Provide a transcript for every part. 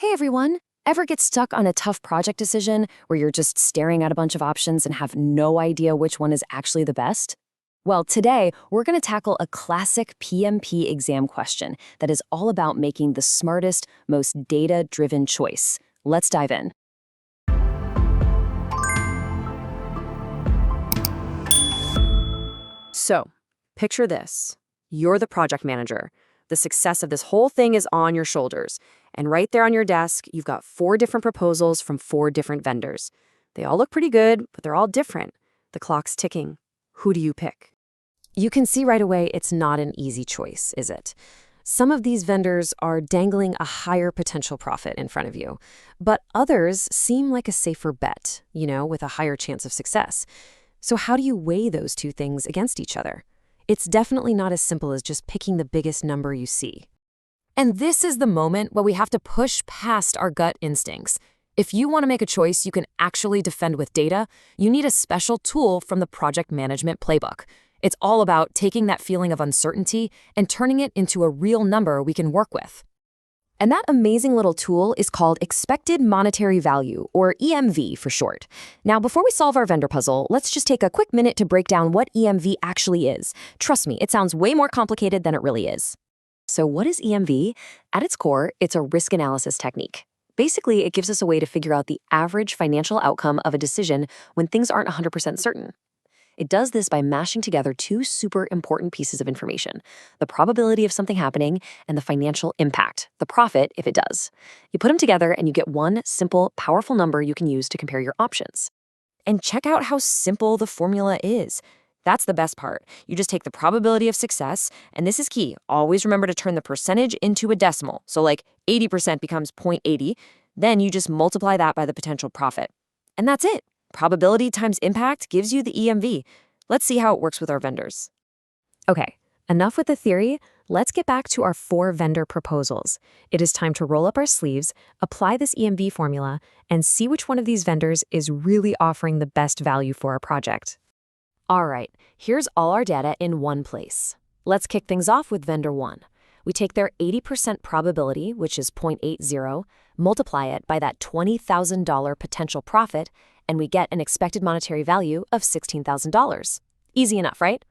Hey everyone! Ever get stuck on a tough project decision where you're just staring at a bunch of options and have no idea which one is actually the best? Well, today we're going to tackle a classic PMP exam question that is all about making the smartest, most data-driven choice. Let's dive in. So, picture this. You're the project manager. The success of this whole thing is on your shoulders. And right there on your desk, you've got 4 different proposals from 4 different vendors. They all look pretty good, but they're all different. The clock's ticking. Who do you pick? You can see right away it's not an easy choice, is it? Some of these vendors are dangling a higher potential profit in front of you, but others seem like a safer bet, with a higher chance of success. So how do you weigh those two things against each other? It's definitely not as simple as just picking the biggest number you see. And this is the moment where we have to push past our gut instincts. If you want to make a choice you can actually defend with data, you need a special tool from the project management playbook. It's all about taking that feeling of uncertainty and turning it into a real number we can work with. And that amazing little tool is called Expected Monetary Value, or EMV for short. Now, before we solve our vendor puzzle, let's just take a quick minute to break down what EMV actually is. Trust me, it sounds way more complicated than it really is. So what is EMV? At its core, it's a risk analysis technique. Basically, it gives us a way to figure out the average financial outcome of a decision when things aren't 100% certain. It does this by mashing together 2 super important pieces of information: the probability of something happening and the financial impact, the profit if it does. You put them together and you get one simple, powerful number you can use to compare your options. And check out how simple the formula is. That's the best part. You just take the probability of success, and this is key. Always remember to turn the percentage into a decimal. So like 80% becomes 0.80. Then you just multiply that by the potential profit. And that's it. Probability times impact gives you the EMV. Let's see how it works with our vendors. Okay, enough with the theory. Let's get back to our 4 vendor proposals. It is time to roll up our sleeves, apply this EMV formula, and see which one of these vendors is really offering the best value for our project. All right, here's all our data in one place. Let's kick things off with vendor 1. We take their 80% probability, which is 0.80, multiply it by that $20,000 potential profit, and we get an expected monetary value of $16,000. Easy enough, right?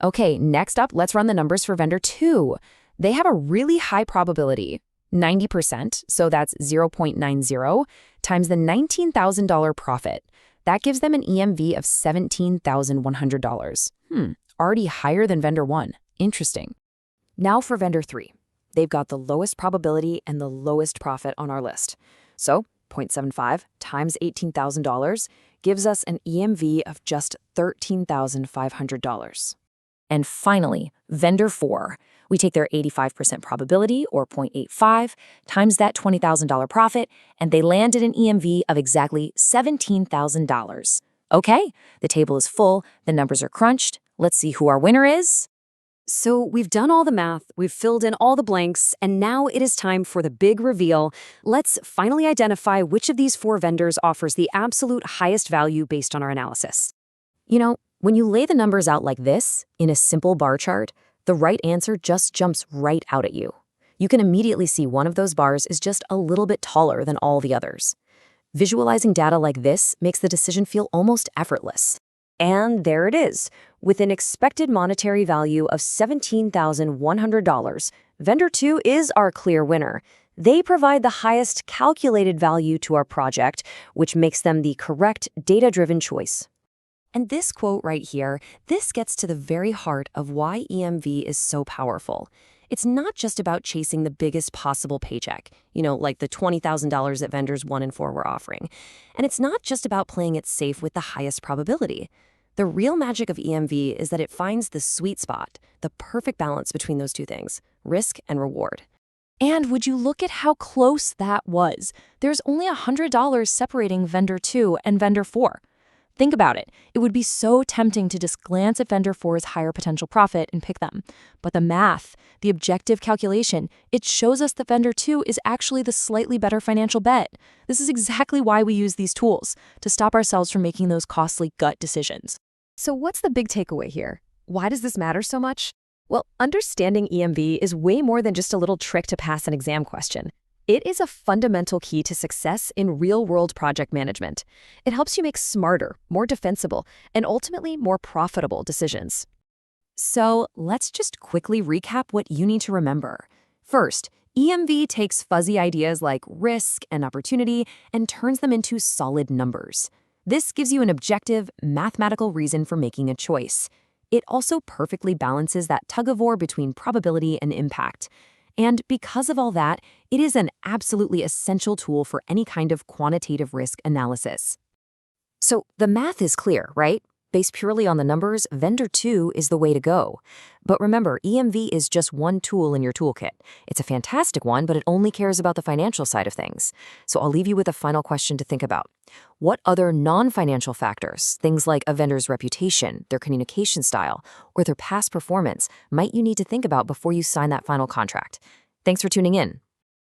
Okay, next up, let's run the numbers for vendor 2. They have a really high probability, 90%, so that's 0.90, times the $19,000 profit. That gives them an EMV of $17,100. Already higher than vendor 1. Interesting. Now for vendor 3. They've got the lowest probability and the lowest profit on our list. So 0.75 times $18,000 gives us an EMV of just $13,500. And finally, vendor 4. We take their 85% probability, or 0.85, times that $20,000 profit, and they land at an EMV of exactly $17,000. Okay, the table is full, the numbers are crunched. Let's see who our winner is. So we've done all the math, we've filled in all the blanks, and now it is time for the big reveal. Let's finally identify which of these 4 vendors offers the absolute highest value based on our analysis. When you lay the numbers out like this, in a simple bar chart, the right answer just jumps right out at you. You can immediately see one of those bars is just a little bit taller than all the others. Visualizing data like this makes the decision feel almost effortless. And there it is. With an expected monetary value of $17,100, vendor 2 is our clear winner. They provide the highest calculated value to our project, which makes them the correct data-driven choice. And this quote right here, this gets to the very heart of why EMV is so powerful. It's not just about chasing the biggest possible paycheck, like the $20,000 that vendors 1 and 4 were offering. And it's not just about playing it safe with the highest probability. The real magic of EMV is that it finds the sweet spot, the perfect balance between those two things, risk and reward. And would you look at how close that was? There's only $100 separating vendor 2 and vendor 4. Think about it. It would be so tempting to just glance at vendor 4's higher potential profit and pick them. But the math, the objective calculation, it shows us that vendor 2 is actually the slightly better financial bet. This is exactly why we use these tools, to stop ourselves from making those costly gut decisions. So what's the big takeaway here? Why does this matter so much? Well, understanding EMV is way more than just a little trick to pass an exam question. It is a fundamental key to success in real-world project management. It helps you make smarter, more defensible, and ultimately more profitable decisions. So let's just quickly recap what you need to remember. First, EMV takes fuzzy ideas like risk and opportunity and turns them into solid numbers. This gives you an objective, mathematical reason for making a choice. It also perfectly balances that tug-of-war between probability and impact. And because of all that, it is an absolutely essential tool for any kind of quantitative risk analysis. So the math is clear, right? Based purely on the numbers, Vendor 2 is the way to go. But remember, EMV is just one tool in your toolkit. It's a fantastic one, but it only cares about the financial side of things. So I'll leave you with a final question to think about. What other non-financial factors, things like a vendor's reputation, their communication style, or their past performance, might you need to think about before you sign that final contract? Thanks for tuning in.